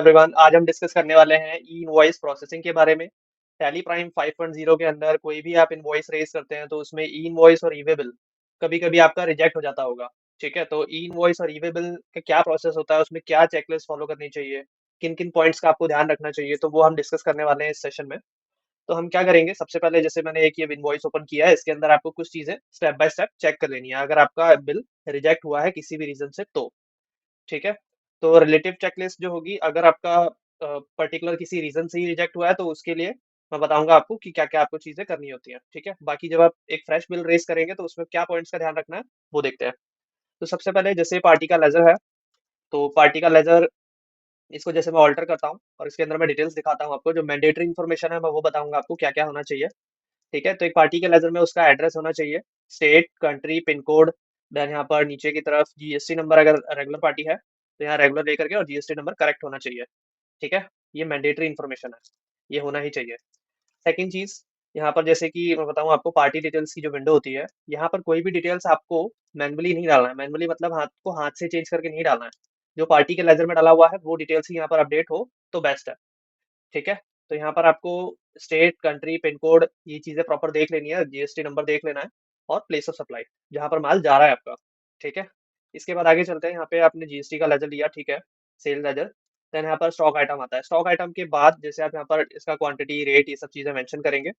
Everyone, आज हम discuss करने वाले हैं ई इनवॉइस प्रोसेसिंग के बारे में। टैली प्राइम 5.0 के अंदर कोई भी आप इनवॉइस रेज करते हैं तो उसमें ई इनवॉइस और ई वे बिल कभी कभी आपका रिजेक्ट हो जाता होगा। ठीक है, तो ई इनवॉइस और ई वे बिल का क्या प्रोसेस होता है, उसमें क्या चेकलिस्ट फॉलो करनी चाहिए, किन किन पॉइंट्स का आपको ध्यान रखना चाहिए, तो वो हम डिस्कस करने वाले हैं इस सेशन में। तो हम क्या करेंगे, सबसे पहले जैसे मैंने एक ये इनवॉइस ओपन किया है, इसके अंदर आपको कुछ चीजें स्टेप बाय स्टेप चेक कर लेनी है अगर आपका बिल रिजेक्ट हुआ है किसी भी रीजन से तो। ठीक है, तो रिलेटिव चेकलिस्ट जो होगी, अगर आपका पर्टिकुलर किसी रीजन से ही रिजेक्ट हुआ है तो उसके लिए मैं बताऊंगा आपको कि क्या क्या आपको चीजें करनी होती हैं। ठीक है, बाकी जब आप एक फ्रेश बिल रेज करेंगे तो उसमें क्या पॉइंट्स का ध्यान रखना है वो देखते हैं। तो सबसे पहले जैसे पार्टी का लेजर है, तो पार्टी का लेजर इसको जैसे मैं ऑल्टर करता हूँ और इसके अंदर मैं डिटेल्स दिखाता हूँ आपको, जो मैंडेटरी इन्फॉर्मेशन है मैं वो बताऊंगा आपको क्या क्या होना चाहिए। ठीक है, तो एक पार्टी के लेजर में उसका एड्रेस होना चाहिए, state, country, pin code, then यहाँ पर नीचे की तरफ जीएसटी नंबर, अगर रेगुलर पार्टी है तो यहाँ रेगुलर लेकर के और जीएसटी नंबर करेक्ट होना चाहिए। ठीक है, ये मैंडेटरी इन्फॉर्मेशन है, ये होना ही चाहिए। सेकंड चीज, यहाँ पर जैसे कि मैं बताऊँ आपको, पार्टी डिटेल्स की जो विंडो होती है, यहाँ पर कोई भी डिटेल्स आपको मैनुअली नहीं डालना है। मैनुअली मतलब हाथ को हाथ से चेंज करके नहीं डालना है। जो पार्टी के लेजर में डाला हुआ है वो डिटेल्स ही यहाँ पर अपडेट हो तो बेस्ट है। ठीक है, तो यहाँ पर आपको स्टेट, कंट्री, पिन कोड, ये चीजें प्रॉपर देख लेनी है, जीएसटी नंबर देख लेना है, और प्लेस ऑफ सप्लाई जहाँ पर माल जा रहा है आपका। ठीक है, इसके बाद आगे चलते हैं। यहाँ पे आपने जीएसटी का लेजर लिया, ठीक है, सेल लेजर। देन यहाँ पर स्टॉक आइटम आता है। स्टॉक आइटम के बाद जैसे आप यहाँ पर इसका क्वांटिटी, रेट, ये सब चीजें मेंशन करेंगे।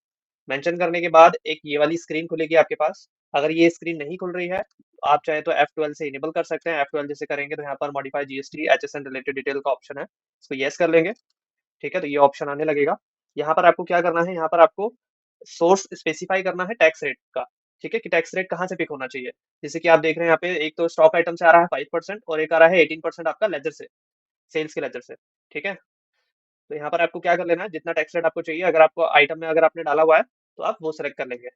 मेंशन करने के बाद एक ये वाली स्क्रीन खुलेगी आपके पास। अगर ये स्क्रीन नहीं खुल रही है, आप चाहे तो F12 से इनेबल कर सकते हैं। F12 जैसे करेंगे तो यहाँ पर modify GST HSN related detail का ऑप्शन है, इसको यस कर लेंगे। ठीक है, तो ये ऑप्शन आने लगेगा। यहाँ पर आपको क्या करना है, यहाँ पर आपको सोर्स स्पेसिफाई करना है टैक्स रेट का। ठीक है, कि टैक्स रेट कहाँ से पिक होना चाहिए। जैसे कि आप देख रहे हैं यहाँ पे एक तो स्टॉक आइटम से आ रहा है 5% और एक आ रहा है 18% आपका लेजर से, सेल्स के लेजर से। ठीक है, तो यहाँ पर आपको क्या कर लेना है, जितना टैक्स रेट आपको चाहिए, अगर आपको आइटम में अगर आपने डाला हुआ है तो आप वो सेलेक्ट कर लेंगे।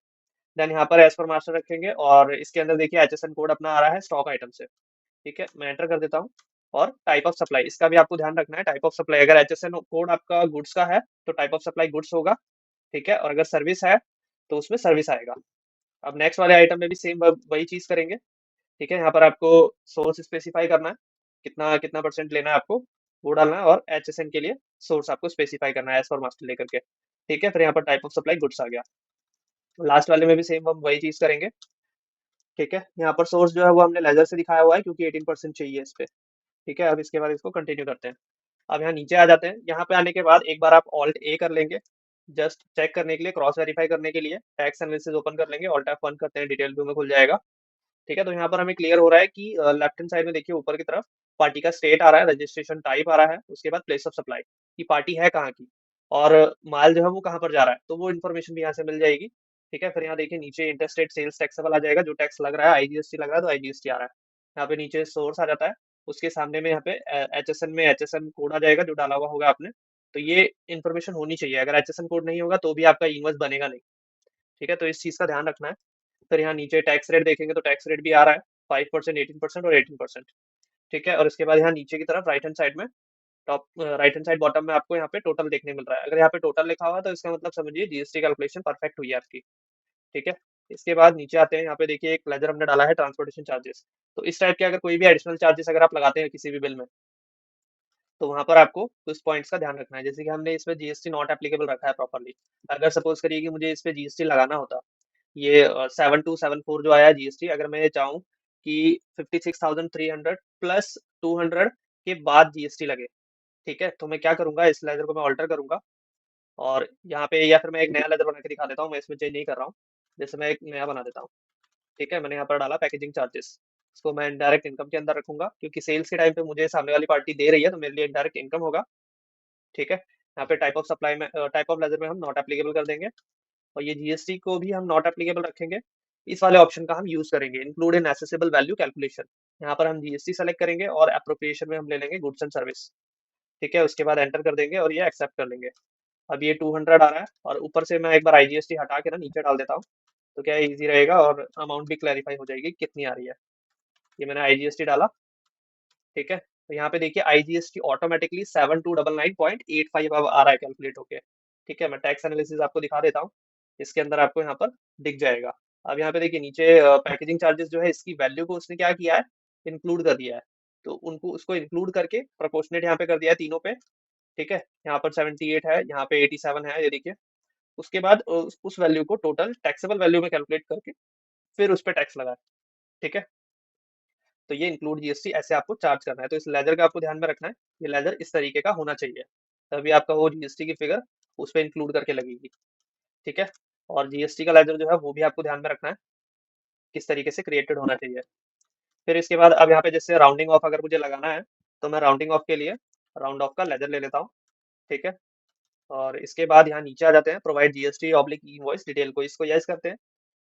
देन यहाँ पर एज पर मास्टर रखेंगे और इसके अंदर देखिए एचएसएन कोड अपना आ रहा है स्टॉक आइटम से। ठीक है, मैं एंटर कर देता हूँ। और टाइप ऑफ सप्लाई, इसका भी आपको ध्यान रखना है। टाइप ऑफ सप्लाई, अगर एचएसएन कोड आपका गुड्स का है तो टाइप ऑफ सप्लाई गुड्स होगा। ठीक है, और अगर सर्विस है तो उसमें सर्विस आएगा। अब नेक्स्ट वाले आइटम में भी सेम वही चीज करेंगे। ठीक है, यहाँ पर आपको सोर्स स्पेसिफाई करना है, कितना कितना परसेंट लेना है आपको, वो डालना है, और एचएसएन के लिए सोर्स आपको स्पेसिफाई करना है एज पर मास्टर लेकर के। ठीक है, फिर यहाँ पर टाइप ऑफ सप्लाई गुड्स आ गया। लास्ट वाले में भी सेम हम वही चीज करेंगे। ठीक है, यहाँ पर सोर्स जो है वो हमने लेजर से दिखाया हुआ है क्योंकि 18% चाहिए इस पे। ठीक है, अब इसके बाद इसको कंटिन्यू करते हैं। अब यहाँ नीचे आ जाते हैं। यहाँ पे आने के बाद एक बार आप ऑल्ट ए कर लेंगे, जस्ट चेक करने के लिए, क्रॉस वेरीफाई करने के लिए। टैक्स एनालिसिस ओपन कर लेंगे, ऑल्ट F1 करते हैं, डिटेल व्यू में खुल जाएगा। ठीक है, तो यहाँ पर हमें क्लियर हो रहा है कि लेफ्ट हैंड साइड में देखिए ऊपर की तरफ पार्टी का स्टेट आ रहा है, रजिस्ट्रेशन टाइप आ रहा है, उसके बाद प्लेस ऑफ सप्लाई की पार्टी है कहाँ की, और माल जो है वो कहाँ पर जा रहा है, तो वो इन्फॉर्मेशन भी यहाँ से मिल जाएगी। ठीक है, फिर यहाँ देखिए नीचे इंटरस्टेट सेल्स टैक्सेबल आ जाएगा, जो टैक्स लग रहा है, आईजीएसटी लग रहा है तो आईजीएसटी आ रहा है। यहाँ पे नीचे सोर्स आ जाता है, उसके सामने में यहाँ पे एचएसएन में एचएसएन कोड आ जाएगा जो डाला हुआ होगा आपने। तो ये इन्फॉर्मेशन होनी चाहिए, अगर एचएसएन कोड नहीं होगा तो भी आपका इनवॉइस बनेगा नहीं। ठीक है, तो इस चीज का ध्यान रखना है। फिर यहाँ नीचे टैक्स रेट देखेंगे तो टैक्स रेट भी आ रहा है, 5%, 18% और 18%। ठीक है, और इसके बाद यहाँ नीचे की तरफ राइट हैंड साइड में, top right hand side bottom में आपको यहाँ पे टोटल देखने मिल रहा है। अगर यहाँ पे टोटल लिखा हुआ है तो इसका मतलब समझिए जीएसटी कैलकुलेशन परफेक्ट हुई है आपकी। ठीक है, इसके बाद नीचे आते हैं। यहाँ पे देखिए एक लेजर हमने डाला है ट्रांसपोर्टेशन चार्जेस। तो इस टाइप के अगर कोई भी एडिशनल चार्जेस अगर आप लगाते हैं किसी भी बिल में, तो वहां पर आपको कुछ पॉइंट्स का ध्यान रखना है। जैसे कि हमने इसमें जीएसटी नॉट एप्लीकेबल रखा है प्रॉपरली। अगर सपोज करिए कि मुझे इस पे जीएसटी लगाना होता, ये 7274 जो आया है जीएसटी, अगर मैं ये चाहूँ कि 56,300 प्लस 200 के बाद जीएसटी लगे, ठीक है, तो मैं क्या करूंगा, इस लेजर को मैं ऑल्टर करूंगा और यहाँ पे, या फिर मैं एक नया लेजर बना के दिखा देता हूँ, मैं इसमें चेंज नहीं कर रहा हूँ। जैसे मैं एक नया बना देता हूँ। ठीक है, मैंने यहाँ पर डाला पैकेजिंग चार्जेस, इसको मैं डायरेक्ट इनकम के अंदर रखूंगा क्योंकि सेल्स के टाइम पे मुझे सामने वाली पार्टी दे रही है तो मेरे लिए डायरेक्ट इनकम होगा। ठीक है, यहाँ पे टाइप ऑफ सप्लाई में, टाइप ऑफ लेजर में हम नॉट एप्लीकेबल कर देंगे, और ये जीएसटी को भी हम नॉट एप्लीकेबल रखेंगे। इस वाले ऑप्शन का हम यूज करेंगे, include in assessable value calculation. यहाँ पर हम जीएसटी सेलेक्ट करेंगे और अप्रोप्रिएशन में हम ले लेंगे गुड्स एंड सर्विस। ठीक है, उसके बाद एंटर कर देंगे और ये एक्सेप्ट कर लेंगे। अब ये 200 आ रहा है और ऊपर से मैं एक बार आईजीएसटी हटा के ना नीचे डाल देता हूँ, तो क्या है, इजी रहेगा और अमाउंट भी क्लैरिफाई हो जाएगी कितनी आ रही है। ये मैंने आईजीएसटी डाला। ठीक है, तो यहाँ पे देखिए आईजीएसटी ऑटोमेटिकली 7299.85 अब आ रहा है कैलकुलेट होके। ठीक है, मैं टैक्स एनालिसिस आपको दिखा देता हूँ, इसके अंदर आपको यहाँ पर दिख जाएगा। अब यहाँ पे देखिए नीचे पैकेजिंग चार्जेस जो है, इसकी वैल्यू को उसने क्या किया है, इंक्लूड कर दिया है। तो उनको उसको इंक्लूड करके प्रोपोर्शनेट यहाँ पे कर दिया है तीनों पे। ठीक है, यहाँ पर 78 है, यहाँ पे 87 है, ये देखिए। उसके बाद उस वैल्यू को टोटल टैक्सेबल वैल्यू में कैलकुलेट करके फिर उस पर टैक्स लगाए। ठीक है, तो ये इंक्लूड जीएसटी ऐसे आपको चार्ज करना है। तो इस लेजर का आपको ध्यान में रखना है, ये लेजर इस तरीके का होना चाहिए, तभी आपका वो जीएसटी की फिगर उस पर इंक्लूड करके लगेगी। ठीक है, और जीएसटी का लेजर जो है वो भी आपको ध्यान में रखना है, किस तरीके से क्रिएटेड होना चाहिए। फिर इसके बाद अब यहाँ पे जैसे राउंडिंग ऑफ अगर मुझे लगाना है, तो मैं राउंडिंग ऑफ के लिए राउंड ऑफ का लेजर ले लेता हूँ। ठीक है, और इसके बाद यहाँ नीचे आ जाते हैं, provide GST oblique invoice detail को, इसको यस करते हैं।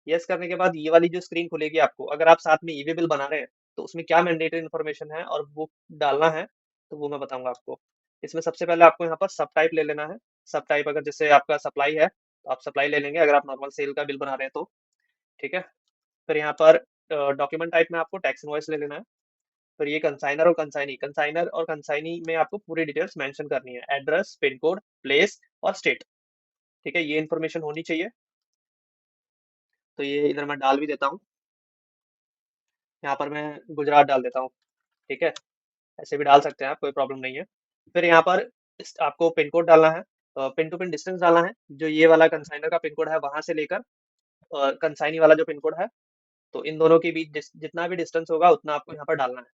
यस करने के बाद ये वाली जो स्क्रीन खुलेगी आपको, अगर आप साथ में ईवे बिल बना रहे हैं तो उसमें क्या मैंडेटरी इन्फॉर्मेशन है और वो डालना है, तो वो मैं बताऊंगा आपको। इसमें सबसे पहले आपको यहाँ पर सब टाइप ले लेना है। सब टाइप अगर जैसे आपका सप्लाई है तो आप सप्लाई ले लेंगे, अगर आप नॉर्मल सेल का बिल बना रहे हैं तो। ठीक है, फिर यहाँ पर डॉक्यूमेंट टाइप में आपको टैक्स इनवॉइस ले लेना है। फिर ये कंसाइनर और कंसाइनी, कंसाइनर और कंसाइनी में आपको पूरी डिटेल्स मेंशन करनी है, एड्रेस, पिन कोड, प्लेस और स्टेट। ठीक है, ये इन्फॉर्मेशन होनी चाहिए। तो ये इधर मैं डाल भी देता हूँ, यहाँ पर मैं गुजरात डाल देता हूँ। ठीक है, ऐसे भी डाल सकते हैं आप, कोई प्रॉब्लम नहीं है। फिर यहाँ पर आपको पिन कोड डालना है, पिन टू पिन डिस्टेंस डालना है, जो ये वाला कंसाइनर का पिन कोड है वहां से लेकर कंसाइनी वाला जो पिन कोड है, तो इन दोनों के बीच जितना भी डिस्टेंस होगा उतना आपको यहाँ पर डालना है।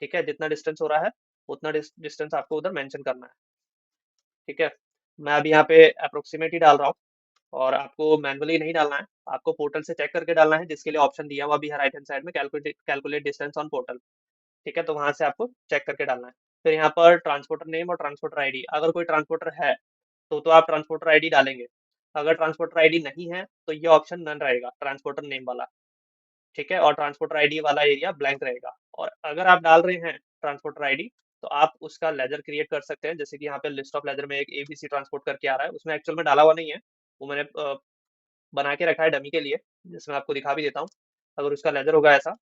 ठीक है, जितना डिस्टेंस हो रहा है उतना डिस्टेंस आपको उधर मेंशन करना है। ठीक है, मैं अभी यहाँ पे अप्रोक्सीमेट ही डाल रहा हूँ, और आपको मैनुअली नहीं डालना है, आपको पोर्टल से चेक करके डालना है, जिसके लिए ऑप्शन दिया हुआ भी है राइट हैंड साइड में, कैलकुलेट डिस्टेंस ऑन पोर्टल। ठीक है, तो वहां से आपको चेक करके डालना है। फिर यहाँ पर ट्रांसपोर्टर नेम और ट्रांसपोर्टर आईडी, अगर कोई ट्रांसपोर्टर है तो आप ट्रांसपोर्टर आईडी डालेंगे। अगर ट्रांसपोर्टर आईडी नहीं है तो ये ऑप्शन नन रहेगा, ट्रांसपोर्टर नेम वाला। ठीक है, और ट्रांसपोर्टर आईडी वाला एरिया ब्लैंक रहेगा। और अगर आप डाल रहे हैं ट्रांसपोर्टर आईडी, तो आप उसका लेजर क्रिएट कर सकते हैं, जैसे कि यहाँ पे लिस्ट ऑफ लेजर में एक एबीसी ट्रांसपोर्ट करके आ रहा है, उसमें एक्चुअल में डाला हुआ नहीं है, वो मैंने बना के रखा है डमी के लिए, जिसमें आपको दिखा भी देता हूँ। अगर उसका लेजर होगा ऐसा,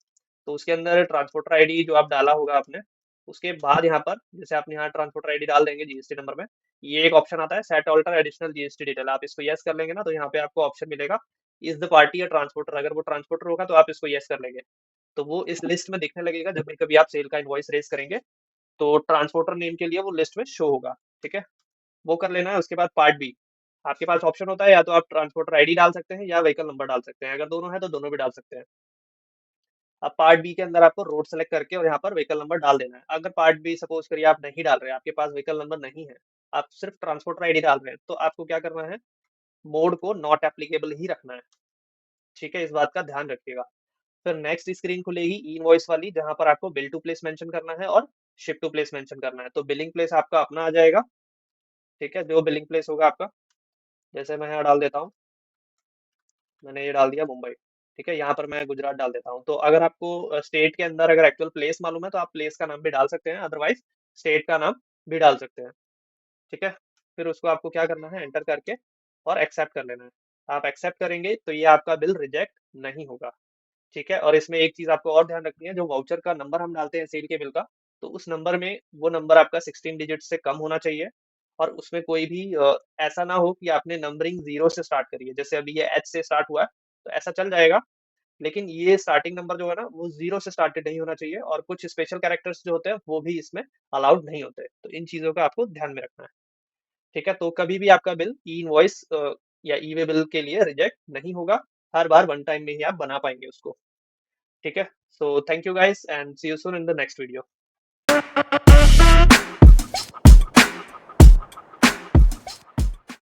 तो उसके अंदर ट्रांसपोर्टर आईडी जो आप डाला होगा आपने, उसके बाद यहाँ पर जैसे आपने यहाँ ट्रांसपोर्टर आईडी डाल देंगे जीएसटी नंबर में, ये एक ऑप्शन आता है set alter additional GST detail, आप इसको यस कर लेंगे ना, तो यहाँ पे आपको ऑप्शन मिलेगा इज द पार्टी या ट्रांसपोर्टर, अगर वो ट्रांसपोर्टर होगा तो आप इसको यस कर लेंगे, तो वो इस लिस्ट में दिखने लगेगा जब भी कभी आप सेल का इनवॉइस रेज करेंगे, तो ट्रांसपोर्टर नेम के लिए वो लिस्ट में शो होगा। ठीक है, वो कर लेना है। उसके बाद पार्ट बी, आपके पास ऑप्शन होता है या तो आप ट्रांसपोर्टर आईडी डाल सकते हैं या व्हीकल नंबर डाल सकते हैं, अगर दोनों है तो दोनों भी डाल सकते हैं। अब पार्ट बी के अंदर आपको रोड सेलेक्ट करके और यहाँ पर व्हीकल नंबर डाल देना है। अगर पार्ट बी सपोज करिए आप नहीं डाल रहे, आपके पास व्हीकल नंबर नहीं है, आप सिर्फ ट्रांसपोर्टर आईडी डाल रहे हैं, तो आपको क्या करना है, मोड को नॉट एप्लीकेबल ही रखना है। ठीक है, इस बात का ध्यान रखिएगा। फिर नेक्स्ट स्क्रीन खुलेगी ई इनवॉइस वाली, जहां पर आपको बिल टू प्लेस मेंशन करना है और शिप टू प्लेस मेंशन करना है। तो बिलिंग प्लेस आपका अपना आ जाएगा। ठीक है, जो बिलिंग प्लेस होगा आपका, जैसे मैं यहाँ डाल देता हूँ, मैंने ये डाल दिया मुंबई। ठीक है, यहाँ पर मैं गुजरात डाल देता हूँ। तो अगर आपको स्टेट के अंदर अगर एक्चुअल प्लेस मालूम है तो आप प्लेस का नाम भी डाल सकते हैं, अदरवाइज स्टेट का नाम भी डाल सकते हैं। ठीक है, फिर उसको आपको क्या करना है, एंटर करके और एक्सेप्ट कर लेना है। आप एक्सेप्ट करेंगे तो ये आपका बिल रिजेक्ट नहीं होगा। ठीक है, और इसमें एक चीज आपको और ध्यान रखनी है, जो वाउचर का नंबर हम डालते हैं सेल के बिल का, तो उस नंबर में वो नंबर आपका 16 डिजिट से कम होना चाहिए, और उसमें कोई भी ऐसा ना हो कि आपने नंबरिंग जीरो से स्टार्ट करी है, जैसे अभी ये एच से स्टार्ट हुआ है तो ऐसा चल जाएगा, लेकिन ये स्टार्टिंग नंबर जो है ना वो जीरो से स्टार्टेड नहीं होना चाहिए, और कुछ स्पेशल कैरेक्टर्स जो होते हैं वो भी इसमें अलाउड नहीं होते, तो इन चीजों का आपको ध्यान में रखना है। ठीक है, तो कभी भी आपका बिल ई इनवॉइस या ई वे बिल के लिए रिजेक्ट नहीं होगा, हर बार वन टाइम में ही आप बना पाएंगे उसको। ठीक है, so thank you guys and see you soon in the next video.